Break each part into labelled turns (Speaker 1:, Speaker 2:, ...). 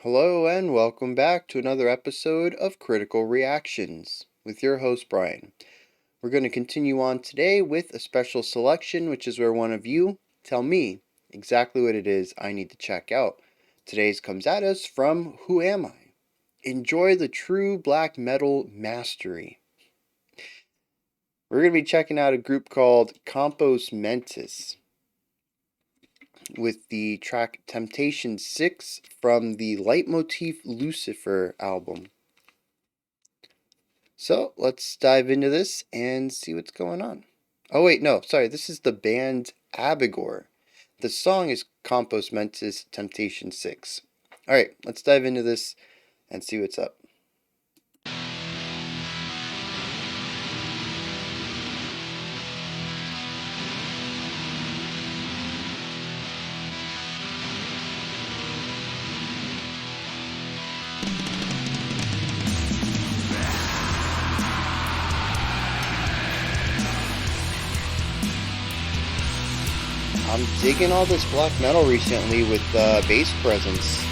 Speaker 1: Hello and welcome back to another episode of Critical Reactions with your host Bryan. We're going to continue on today with a special selection, which is where one of you tell me exactly what it is I need to check out. Today's comes at us from Who Am I? Enjoy the true black metal mastery. We're going to be checking out a group called Compos Mentis with the track Temptation 6 from the Leitmotif Lucifer album. So let's dive into this and see what's going on. Oh wait, no, sorry, this is the band Abigor. The song is Compos Mentis Temptation 6. Alright, let's dive into this and see what's up. I'm digging all this black metal recently with bass presence.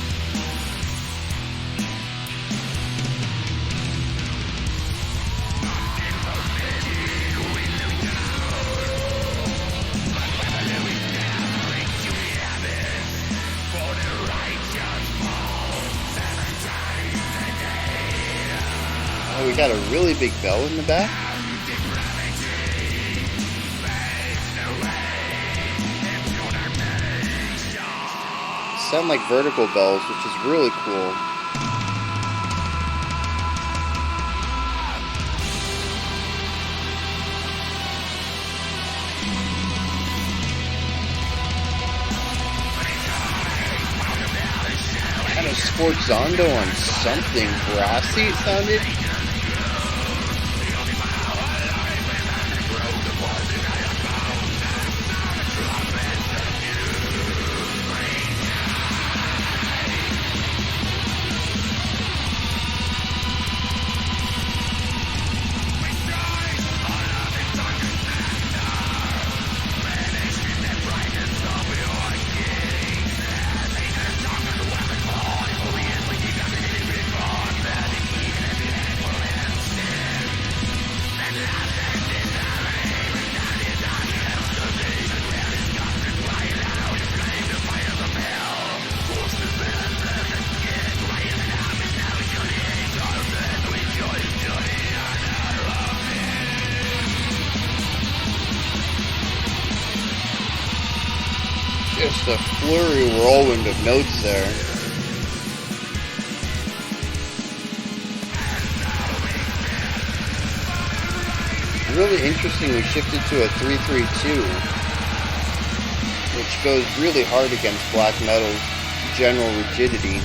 Speaker 1: Oh, we got a really big bell in the back. Sound like vertical bells, which is really cool. Kind of sforzando on something brassy, it sounded. Just a flurry whirlwind of notes there. Really interesting, we shifted to a 3-3-2, which goes really hard against black metal's general rigidity.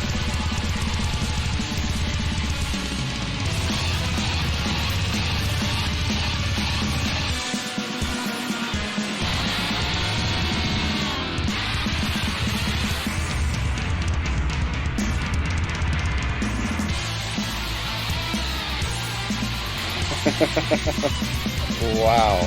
Speaker 1: Wow.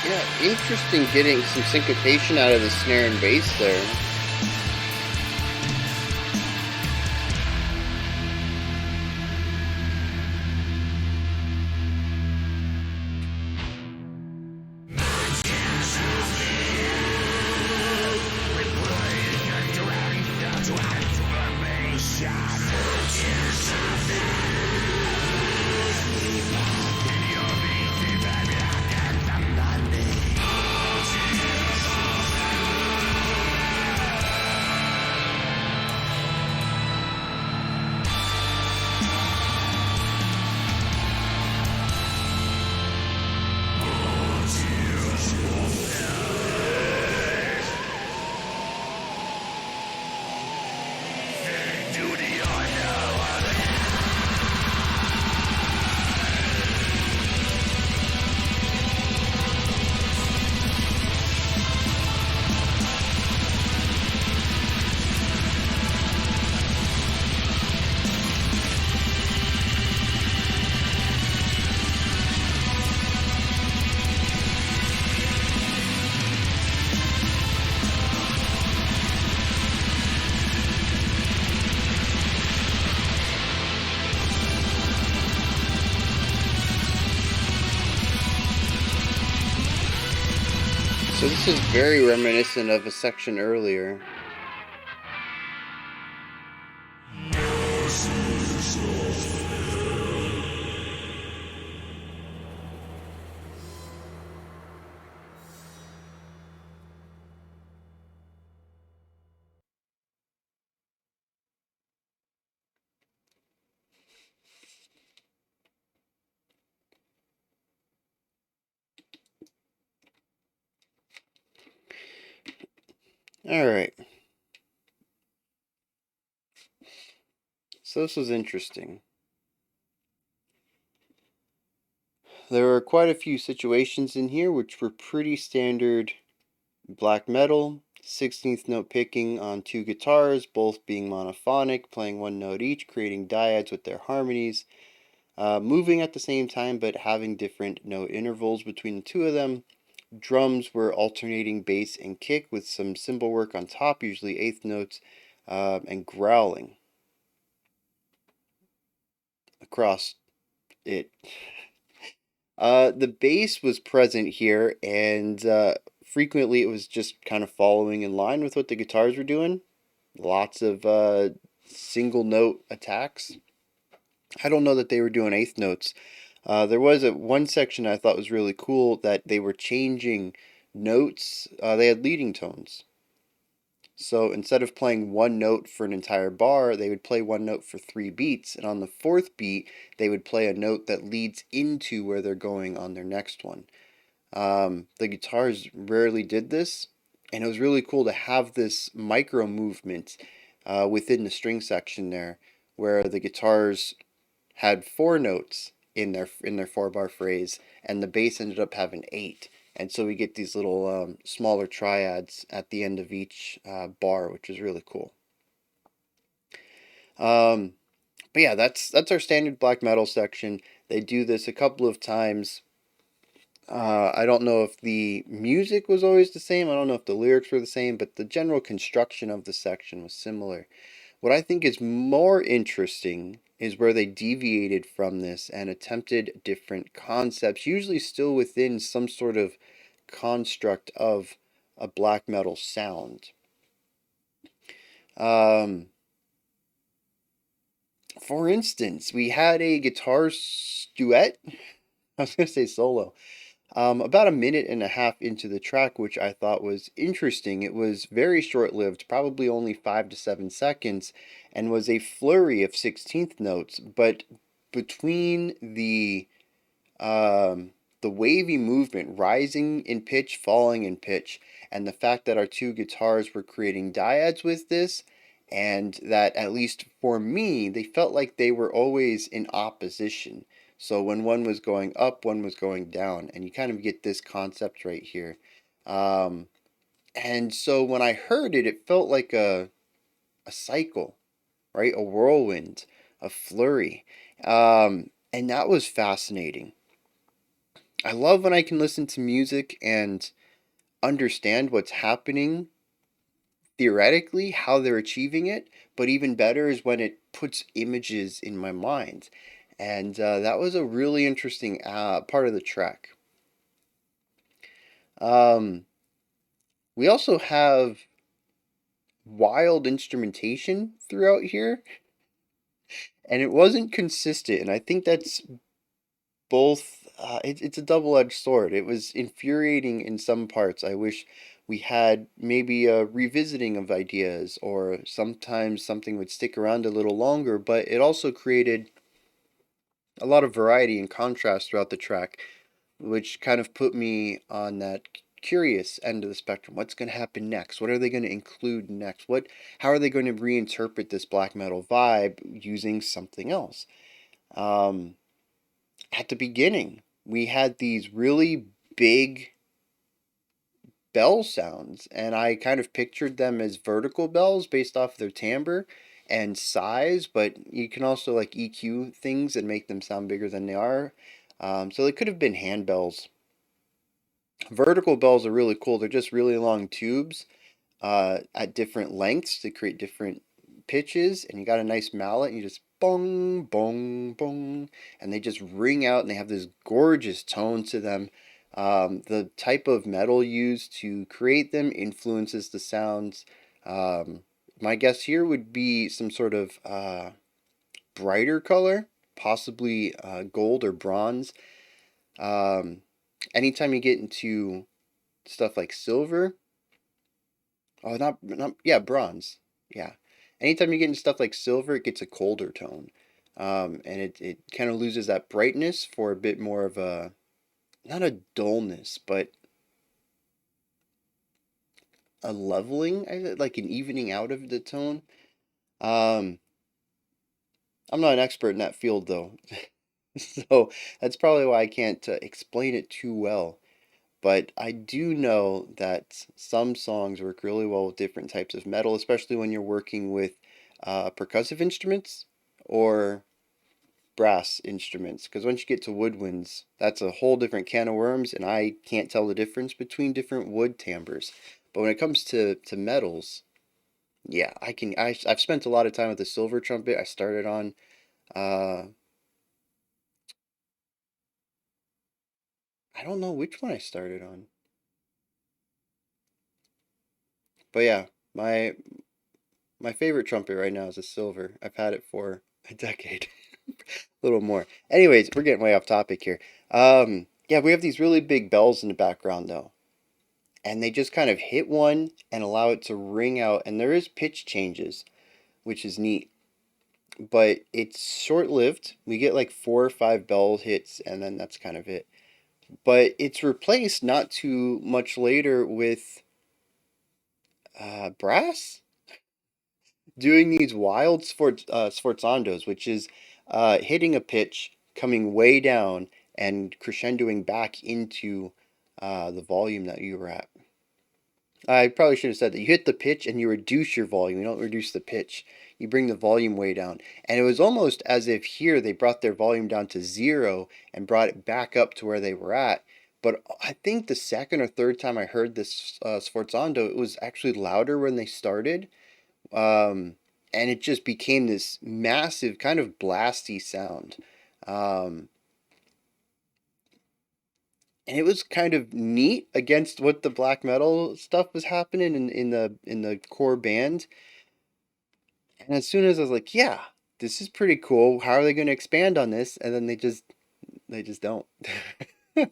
Speaker 1: Yeah, interesting getting some syncopation out of the snare and bass there. So this is very reminiscent of a section earlier. Alright, so this was interesting. There were quite a few situations in here which were pretty standard black metal, 16th note picking on two guitars, both being monophonic, playing one note each, creating dyads with their harmonies, moving at the same time but having different note intervals between the two of them. Drums were alternating bass and kick with some cymbal work on top, usually eighth notes, and growling across it. The bass was present here, and frequently it was just kind of following in line with what the guitars were doing. Lots of single note attacks. I don't know that they were doing eighth notes. There was one section I thought was really cool that they were changing notes. They had leading tones. So instead of playing one note for an entire bar, they would play one note for three beats, and on the fourth beat, they would play a note that leads into where they're going on their next one. The guitars rarely did this, and it was really cool to have this micro movement within the string section there, where the guitars had four notes in their 4 bar phrase, and the bass ended up having eight. And so we get these little smaller triads at the end of each bar, which is really cool. But yeah, that's our standard black metal section. They do this a couple of times. I don't know if the music was always the same. I don't know if the lyrics were the same, but the general construction of the section was similar. What I think is more interesting is where they deviated from this and attempted different concepts, usually still within some sort of construct of a black metal sound. For instance, we had a guitar duet. I was going to say solo. About a minute and a half into the track, which I thought was interesting. It was very short lived, probably only 5 to 7 seconds, and was a flurry of 16th notes. But between the wavy movement, rising in pitch, falling in pitch, and the fact that our two guitars were creating dyads with this, and that at least for me, they felt like they were always in opposition. So when one was going up, one was going down, and you kind of get this concept right here. Um, and so when I heard it, it felt like a cycle, right? A whirlwind, a flurry. And that was fascinating. I love when I can listen to music and understand what's happening theoretically, how they're achieving it, but even better is when it puts images in my mind. And that was a really interesting part of the track. Um, we also have wild instrumentation throughout here, and it wasn't consistent. And I think that's both, it's a double-edged sword. It was infuriating in some parts. I wish we had maybe a revisiting of ideas, or sometimes something would stick around a little longer, but it also created a lot of variety and contrast throughout the track, which kind of put me on that curious end of the spectrum. What's going to happen next? What are they going to include next? How are they going to reinterpret this black metal vibe using something else? Um, at the beginning, we had these really big bell sounds, and I kind of pictured them as vertical bells based off their timbre and size, but you can also like EQ things and make them sound bigger than they are. So they could have been handbells. Vertical bells are really cool. They're just really long tubes at different lengths to create different pitches, and you got a nice mallet, and you just bong, bong, bong, and they just ring out, and they have this gorgeous tone to them. The type of metal used to create them influences the sounds. Um, my guess here would be some sort of brighter color, possibly gold or bronze. Um, Anytime you get into stuff like silver, oh, not yeah, bronze, yeah. Anytime you get into stuff like silver, it gets a colder tone, and it kind of loses that brightness for a bit more of a not a dullness, but a leveling, like an evening out of the tone. Um, I'm not an expert in that field though, so that's probably why I can't explain it too well. But I do know that some songs work really well with different types of metal, especially when you're working with percussive instruments or brass instruments. Because once you get to woodwinds, that's a whole different can of worms, and I can't tell the difference between different wood timbres. But when it comes to metals, yeah, I can. I've spent a lot of time with the silver trumpet. I started on. Uh, I don't know which one I started on, but yeah, my my favorite trumpet right now is a silver. I've had it for a decade, a little more. Anyways, we're getting way off topic here. Yeah, we have these really big bells in the background though, and they just kind of hit one and allow it to ring out. And there is pitch changes, which is neat, but it's short-lived. We get like 4 or 5 bell hits, and then that's kind of it. But it's replaced not too much later with brass doing these wild sforzandos, which is hitting a pitch, coming way down, and crescendoing back into the volume that you were at. I probably should have said that you hit the pitch and you reduce your volume. You don't reduce the pitch. You bring the volume way down. And it was almost as if here they brought their volume down to zero and brought it back up to where they were at. But I think the second or third time I heard this sforzando, it was actually louder when they started. Um, and it just became this massive kind of blasty sound. Um, and it was kind of neat against what the black metal stuff was happening in the core band. And as soon as I was like, yeah, this is pretty cool. How are they going to expand on this? And then they just don't.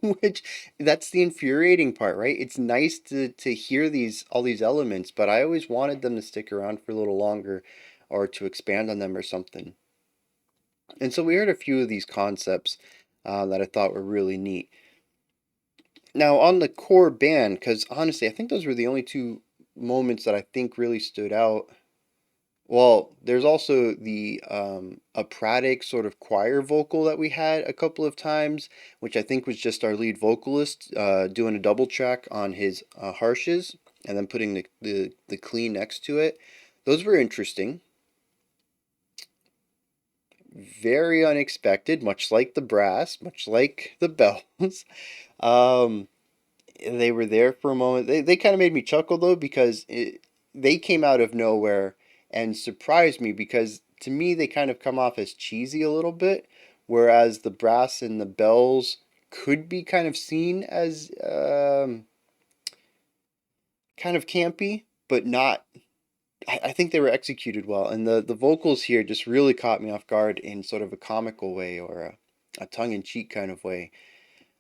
Speaker 1: Which that's the infuriating part, right? It's nice to hear these all these elements, but I always wanted them to stick around for a little longer or to expand on them or something. And so we heard a few of these concepts that I thought were really neat. Now, on the core band, because honestly, I think those were the only two moments that I think really stood out. Well, there's also the operatic sort of choir vocal that we had a couple of times, which I think was just our lead vocalist doing a double track on his harshes and then putting the clean next to it. Those were interesting, very unexpected, much like the brass, much like the bells. Um, they were there for a moment. They kind of made me chuckle though because they came out of nowhere and surprised me because to me they kind of come off as cheesy a little bit, whereas the brass and the bells could be kind of seen as kind of campy, but not. I think they were executed well, and the vocals here just really caught me off guard in sort of a comical way or a tongue-in-cheek kind of way.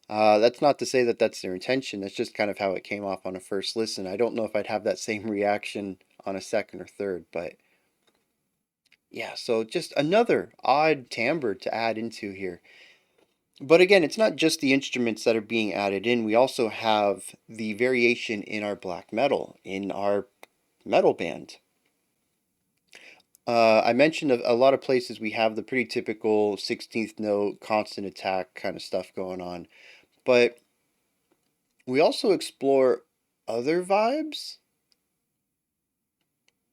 Speaker 1: That's not to say that that's their intention. That's just kind of how it came off on a first listen. I don't know if I'd have that same reaction on a second or third, but yeah, so just another odd timbre to add into here. But again, it's not just the instruments that are being added in. We also have the variation in our black metal, in our metal band. I mentioned a lot of places we have the pretty typical 16th note, constant attack kind of stuff going on. But we also explore other vibes.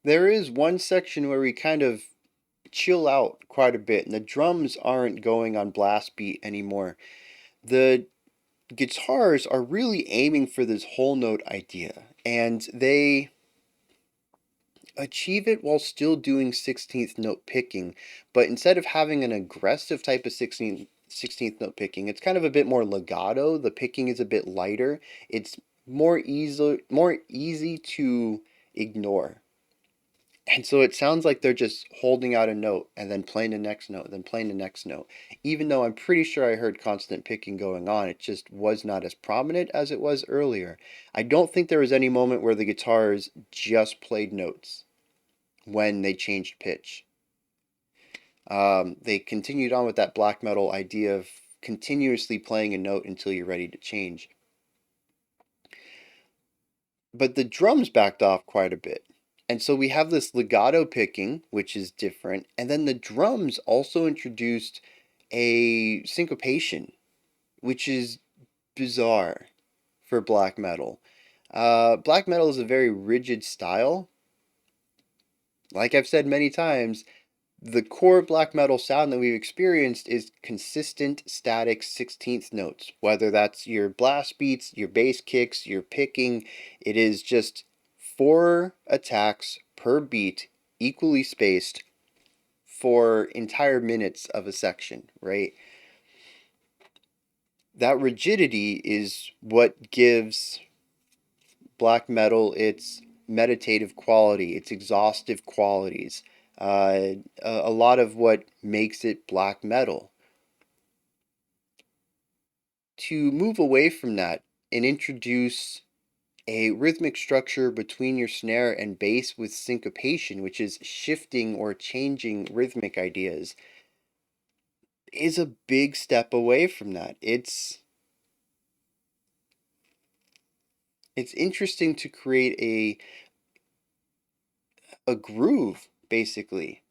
Speaker 1: There is one section where we kind of chill out quite a bit, and the drums aren't going on blast beat anymore. The guitars are really aiming for this whole note idea, and they achieve it while still doing 16th note picking, but instead of having an aggressive type of 16th note picking. It's kind of a bit more legato. The picking is a bit lighter. It's more easy to ignore. And so it sounds like they're just holding out a note and then playing the next note, then playing the next note. Even though I'm pretty sure I heard constant picking going on, it just was not as prominent as it was earlier. I don't think there was any moment where the guitars just played notes when they changed pitch. They continued on with that black metal idea of continuously playing a note until you're ready to change. But the drums backed off quite a bit. And so we have this legato picking, which is different. And then the drums also introduced a syncopation, which is bizarre for black metal. Black metal is a very rigid style. Like I've said many times, the core black metal sound that we've experienced is consistent static 16th notes, whether that's your blast beats, your bass kicks, your picking. It is just 4 attacks per beat, equally spaced for entire minutes of a section, right? That rigidity is what gives black metal its meditative quality, its exhaustive qualities. A lot of what makes it black metal. To move away from that and introduce a rhythmic structure between your snare and bass with syncopation, which is shifting or changing rhythmic ideas, is a big step away from that. It's interesting to create a groove, basically.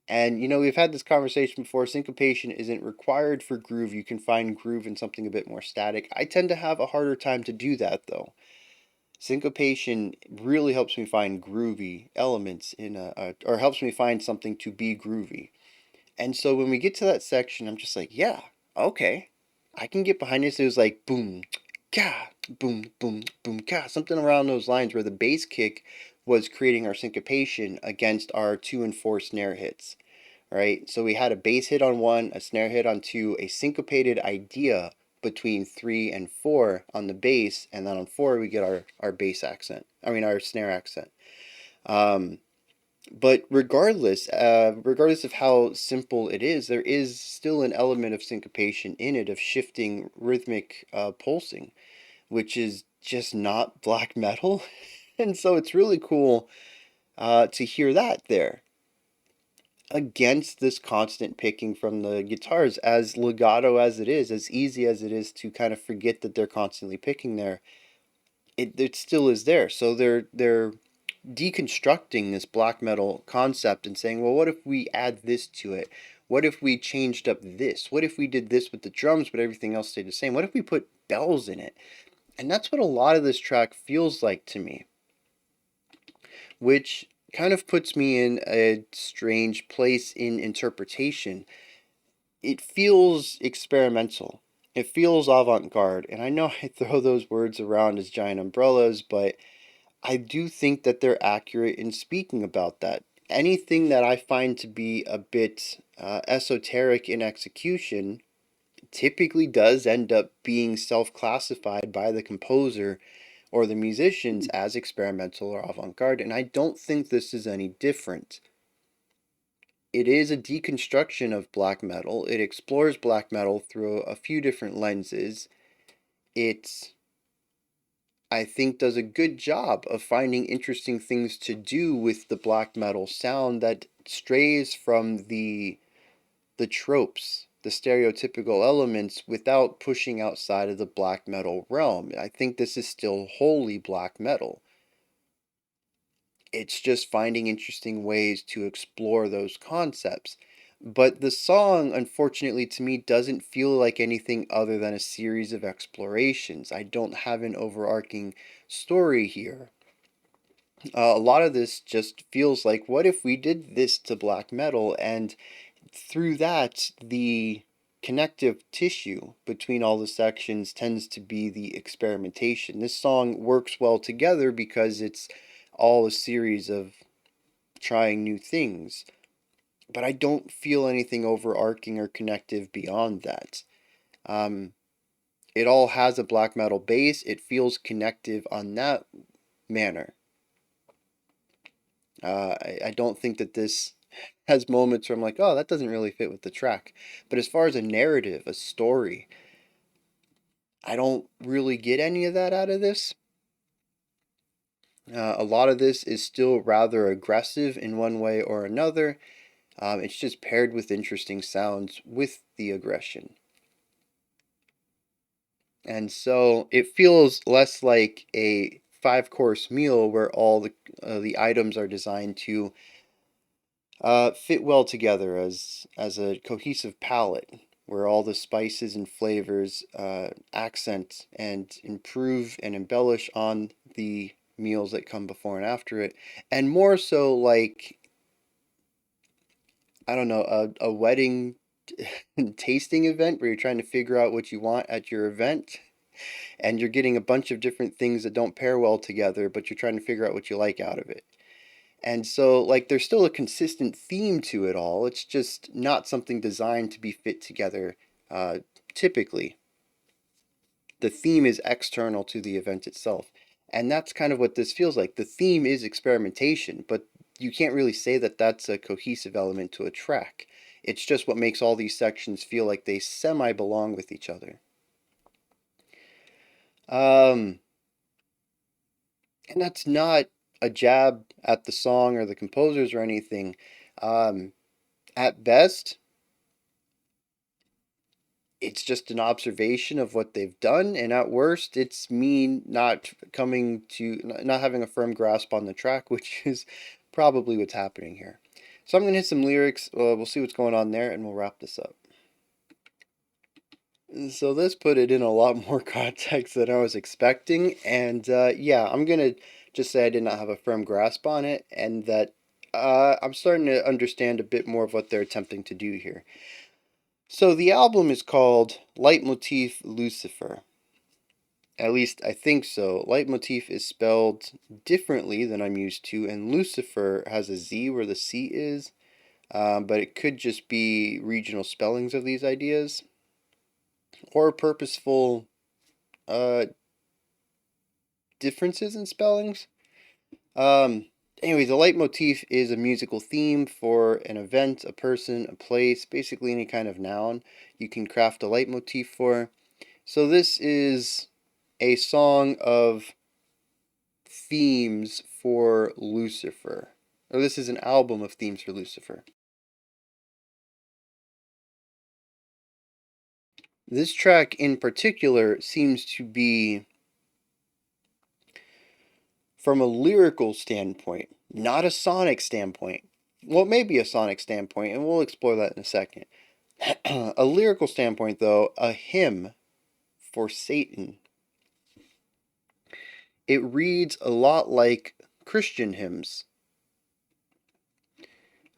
Speaker 1: And we've had this conversation before. Syncopation isn't required for groove. You can find groove in something a bit more static. I tend to have a harder time to do that, though. Syncopation really helps me find groovy elements or helps me find something to be groovy. And so when we get to that section, I'm just like, yeah, okay, I can get behind this. It was like boom, ka, boom, boom, boom, ka, something around those lines where the bass kick was creating our syncopation against our 2 and 4 snare hits. Right? So we had a bass hit on 1, a snare hit on 2, a syncopated idea between 3 and 4 on the bass, and then on 4 we get our bass accent. I mean our snare accent. But regardless of how simple it is, there is still an element of syncopation in it, of shifting rhythmic pulsing, which is just not black metal. And so it's really cool to hear that there against this constant picking from the guitars, as legato as it is, as easy as it is to kind of forget that they're constantly picking there. It still is there. So they're deconstructing this black metal concept and saying, well, what if we add this to it? What if we changed up this? What if we did this with the drums, but everything else stayed the same? What if we put bells in it? And that's what a lot of this track feels like to me, which kind of puts me in a strange place in interpretation. It feels experimental. It feels avant-garde. And I know I throw those words around as giant umbrellas, but I do think that they're accurate in speaking about that. Anything that I find to be a bit esoteric in execution typically does end up being self-classified by the composer or the musicians as experimental or avant-garde, and I don't think this is any different. It is a deconstruction of black metal. It explores black metal through a few different lenses. It, I think, does a good job of finding interesting things to do with the black metal sound that strays from the tropes, the stereotypical elements, without pushing outside of the black metal realm. I think this is still wholly black metal. It's just finding interesting ways to explore those concepts. But the song, unfortunately, to me, doesn't feel like anything other than a series of explorations. I don't have an overarching story here. A lot of this just feels like, what if we did this to black metal? And through that, the connective tissue between all the sections tends to be the experimentation. This song works well together because it's all a series of trying new things. But I don't feel anything overarching or connective beyond that. It all has a black metal base. It feels connective on that manner. I don't think that this has moments where I'm like, oh, that doesn't really fit with the track. But as far as a narrative, a story, I don't really get any of that out of this. A lot of this is still rather aggressive in one way or another. It's just paired with interesting sounds with the aggression. And so it feels less like a five-course meal where all the items are designed to fit well together as a cohesive palette, where all the spices and flavors accent and improve and embellish on the meals that come before and after it, and more so like, I don't know, a wedding tasting event where you're trying to figure out what you want at your event, and you're getting a bunch of different things that don't pair well together, but you're trying to figure out what you like out of it. And so, like, there's still a consistent theme to it all. It's just not something designed to be fit together typically. The theme is external to the event itself. And that's kind of what this feels like. The theme is experimentation, but you can't really say that that's a cohesive element to a track. It's just what makes all these sections feel like they semi belong with each other. Um, and that's not a jab at the song or the composers or anything. Um, at best, it's just an observation of what they've done, and at worst it's me not having a firm grasp on the track, which is probably what's happening here. So I'm gonna hit some lyrics. We'll see what's going on there, and we'll wrap this up. So this put it in a lot more context than I was expecting, and yeah, I'm gonna just say I did not have a firm grasp on it, and that I'm starting to understand a bit more of what they're attempting to do here. So the album is called Leitmotif Lucifer. At least I think so. Leitmotif is spelled differently than I'm used to, and Lucifer has a Z where the C is, but it could just be regional spellings of these ideas, or purposeful uh, differences in spellings. Anyway, the leitmotif is a musical theme for an event, a person, a place, basically any kind of noun you can craft a leitmotif for. So this is a song of themes for Lucifer. Or this is an album of themes for Lucifer. This track in particular seems to be, from a lyrical standpoint, not a sonic standpoint. Well, maybe a sonic standpoint, and we'll explore that in a second. A lyrical standpoint, though, a hymn for Satan. It reads a lot like Christian hymns.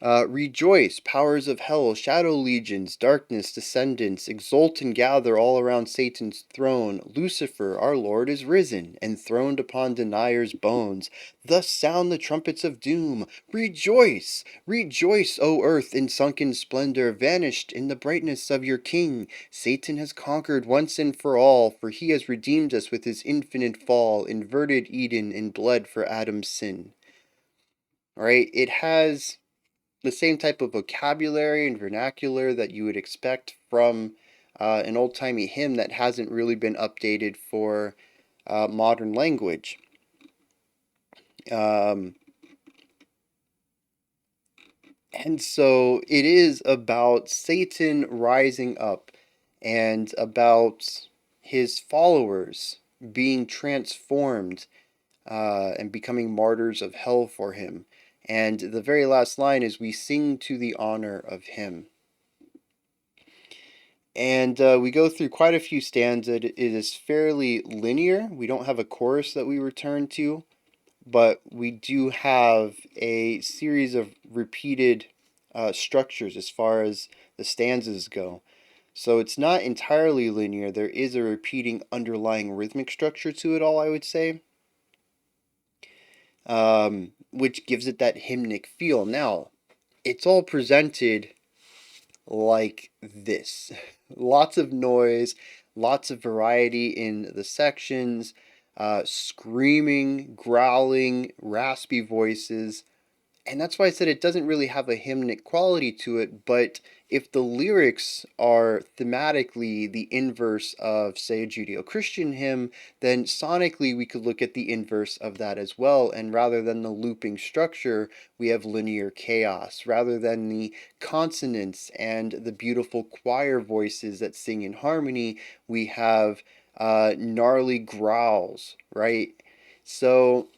Speaker 1: Rejoice, powers of hell, shadow legions, darkness, descendants, exult and gather all around Satan's throne. Lucifer, our Lord, is risen, enthroned upon deniers' bones. Thus sound the trumpets of doom. Rejoice, rejoice, O earth, in sunken splendor, vanished in the brightness of your King. Satan has conquered once and for all, for he has redeemed us with his infinite fall, inverted Eden, and bled for Adam's sin. All right, it has the same type of vocabulary and vernacular that you would expect from an old timey hymn that hasn't really been updated for modern language. Um, and so it is about Satan rising up and about his followers being transformed and becoming martyrs of hell for him. And the very last line is, "We sing to the honor of him." And we go through quite a few stanzas. It is fairly linear. We don't have a chorus that we return to, but we do have a series of repeated structures as far as the stanzas go. So it's not entirely linear. There is a repeating underlying rhythmic structure to it all, I would say, which gives it that hymnic feel. Now, it's all presented like this. Lots of noise, lots of variety in the sections, screaming, growling, raspy voices. And that's why I said it doesn't really have a hymnic quality to it, but if the lyrics are thematically the inverse of, say, a Judeo-Christian hymn, then sonically we could look at the inverse of that as well, and rather than the looping structure, we have linear chaos. Rather than the consonants and the beautiful choir voices that sing in harmony, we have gnarly growls, right? So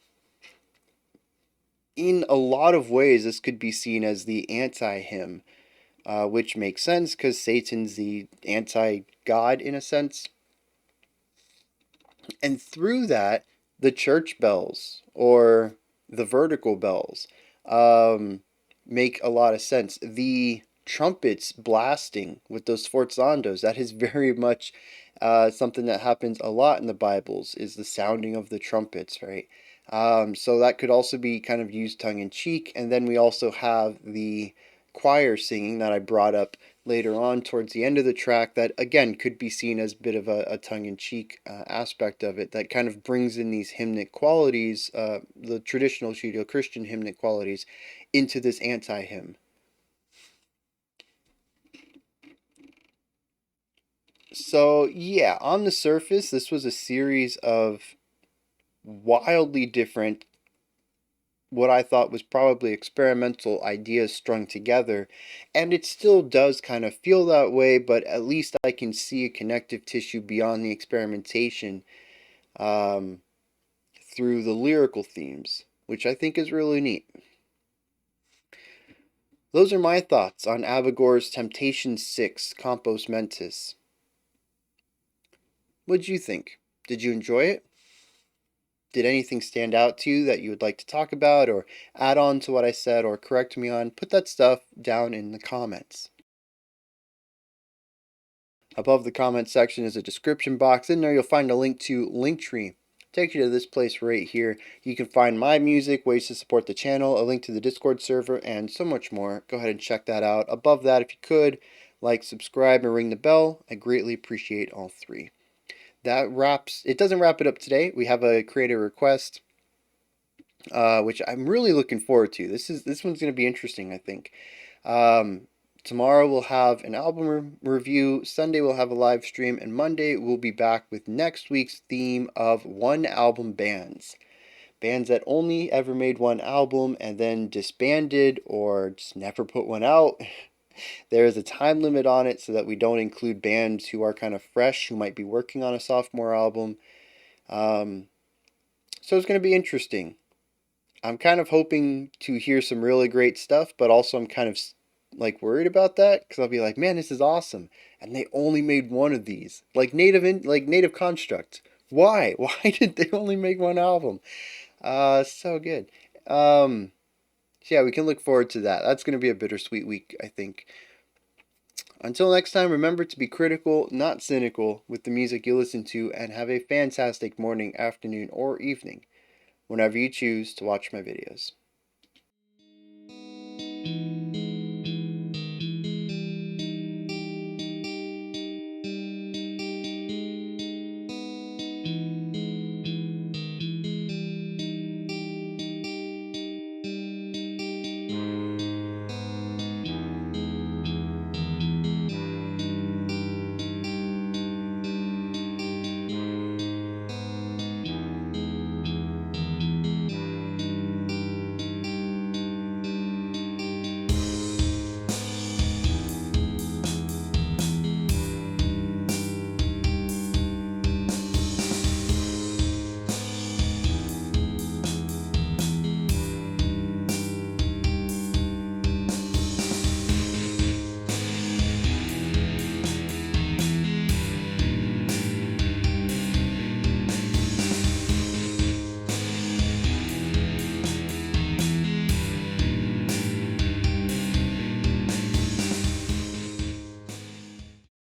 Speaker 1: in a lot of ways, this could be seen as the anti-hymn, which makes sense because Satan's the anti-God in a sense. And through that, the church bells or the vertical bells um, make a lot of sense. The trumpets blasting with those sforzandos, that is very much something that happens a lot in the Bibles, is the sounding of the trumpets, right? So that could also be kind of used tongue in cheek. And then we also have the choir singing that I brought up later on towards the end of the track that again could be seen as a bit of a tongue-in-cheek aspect of it that kind of brings in these hymnic qualities, the traditional Judeo-Christian hymnic qualities, into this anti-hymn. So yeah, on the surface this was a series of wildly different, what I thought was probably experimental ideas strung together. And it still does kind of feel that way, but at least I can see a connective tissue beyond the experimentation um, through the lyrical themes, which I think is really neat. Those are my thoughts on Abigor's Temptation 6, Compos Mentis. What did you think? Did you enjoy it? Did anything stand out to you that you would like to talk about or add on to what I said or correct me on? Put that stuff down in the comments. Above the comment section is a description box. In there you'll find a link to Linktree. Take you to this place right here. You can find my music, ways to support the channel, a link to the Discord server, and so much more. Go ahead and check that out. Above that, if you could, like, subscribe, and ring the bell. I greatly appreciate all three. That wraps, it doesn't wrap it up today. We have a creator request, which I'm really looking forward to. This one's going to be interesting, I think. Um, Tomorrow we'll have an album review, Sunday we'll have a live stream, and Monday we'll be back with next week's theme of one album bands. Bands that only ever made one album and then disbanded or just never put one out. There is a time limit on it so that we don't include bands who are kind of fresh, who might be working on a sophomore album. So it's going to be interesting. I'm kind of hoping to hear some really great stuff, but also I'm kind of like worried about that because I'll be like, man, this is awesome, and they only made one of these, like Native Construct. Why? Why did they only make one album? So good. So yeah, we can look forward to that. That's going to be a bittersweet week, I think. Until next time, remember to be critical, not cynical, with the music you listen to, and have a fantastic morning, afternoon, or evening, whenever you choose to watch my videos.